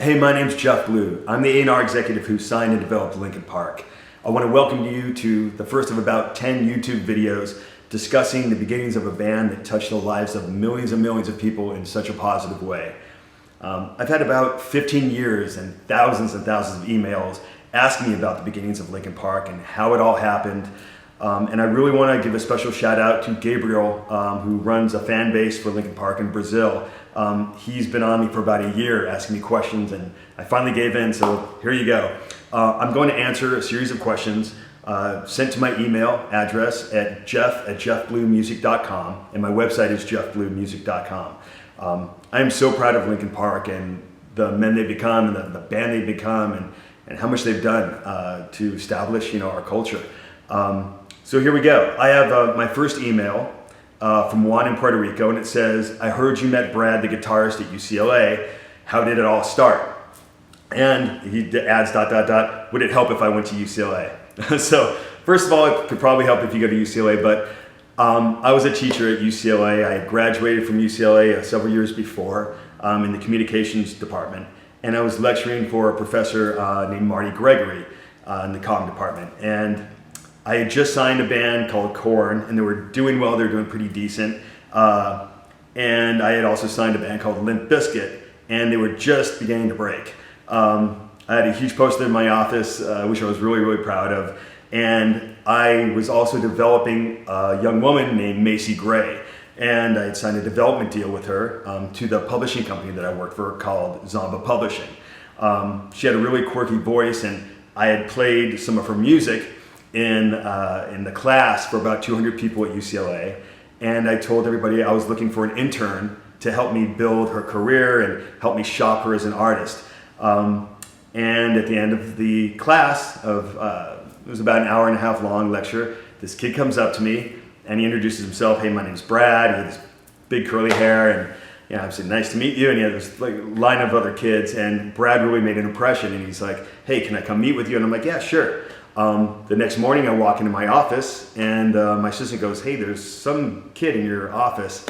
Hey, my name's Jeff Blue. I'm the A&R executive who signed and developed Linkin Park. I want to welcome you to the first of about 10 YouTube videos discussing the beginnings of a band that touched the lives of millions and millions of people in such a positive way. I've had about 15 years and thousands of emails asking me about the beginnings of Linkin Park and how it all happened. And I really want to give a special shout out to Gabriel, who runs a fan base for Linkin Park in Brazil. He's been on me for about a year asking me questions, and I finally gave in, so here you go. I'm going to answer a series of questions sent to my email address at jeff@jeffbluemusic.com, and my website is jeffbluemusic.com. I am so proud of Linkin Park and the men they've become and the band they've become and how much they've done to establish our culture. So here we go. I have my first email from Juan in Puerto Rico, and it says, "I heard you met Brad, the guitarist at UCLA. How did it all start?" And he adds, ... would it help if I went to UCLA? So first of all, it could probably help if you go to UCLA, but I was a teacher at UCLA. I had graduated from UCLA several years before in the communications department, and I was lecturing for a professor named Marty Gregory in the comm department. And I had just signed a band called Korn, and they were doing well. They were doing pretty decent. And I had also signed a band called Limp Bizkit, and they were just beginning to break. I had a huge poster in my office, which I was really, really proud of. And I was also developing a young woman named Macy Gray. And I had signed a development deal with her to the publishing company that I worked for called Zomba Publishing. She had a really quirky voice, and I had played some of her music in the class for about 200 people at UCLA, and I told everybody I was looking for an intern to help me build her career and help me shop her as an artist. And at the end of the class, it was about an hour and a half long lecture, this kid comes up to me and he introduces himself. "Hey, my name's Brad." He had this big curly hair, and I said, "Nice to meet you." And he had this line of other kids, and Brad really made an impression, and he's like, "Hey, can I come meet with you?" And I'm like, "Yeah, sure." The next morning I walk into my office, and my assistant goes, "Hey, there's some kid in your office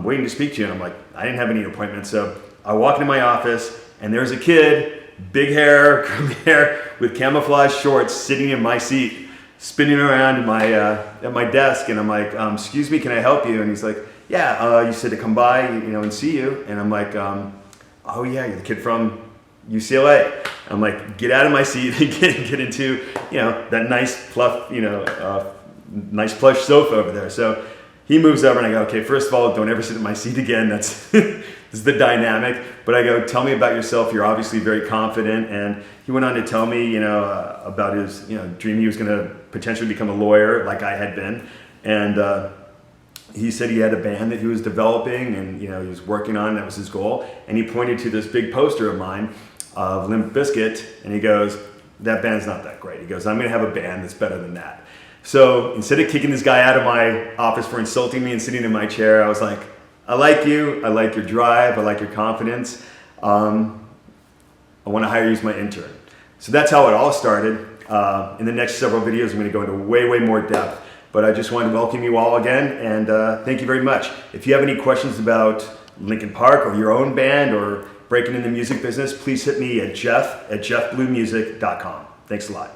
waiting to speak to you." And I'm like, I didn't have any appointments. So I walk into my office, and there's a kid, big hair, curly hair, with camouflage shorts, sitting in my seat, spinning around at my desk. And I'm like, "Excuse me, can I help you?" And he's like, "Yeah, you said to come by, and see you." And I'm like, "Oh yeah, you're the kid from UCLA." I'm like, get out of my seat and get into, that nice nice plush sofa over there. So he moves over, and I go, "Okay, first of all, don't ever sit in my seat again." That's this is the dynamic. But I go, "Tell me about yourself. You're obviously very confident." And he went on to tell me, about his, dream. He was going to potentially become a lawyer, like I had been. And he said he had a band that he was developing, and he was working on. That was his goal. And he pointed to this big poster of mine of Limp Bizkit, and he goes, "That band's not that great." He goes, "I'm going to have a band that's better than that." So instead of kicking this guy out of my office for insulting me and sitting in my chair, I was like, "I like you. I like your drive. I like your confidence. I want to hire you as my intern." So that's how it all started. In the next several videos, I'm going to go into way, way more depth. But I just wanted to welcome you all again, and thank you very much. If you have any questions about Linkin Park or your own band or breaking in the music business, please hit me at jeff@jeffbluemusic.com. Thanks a lot.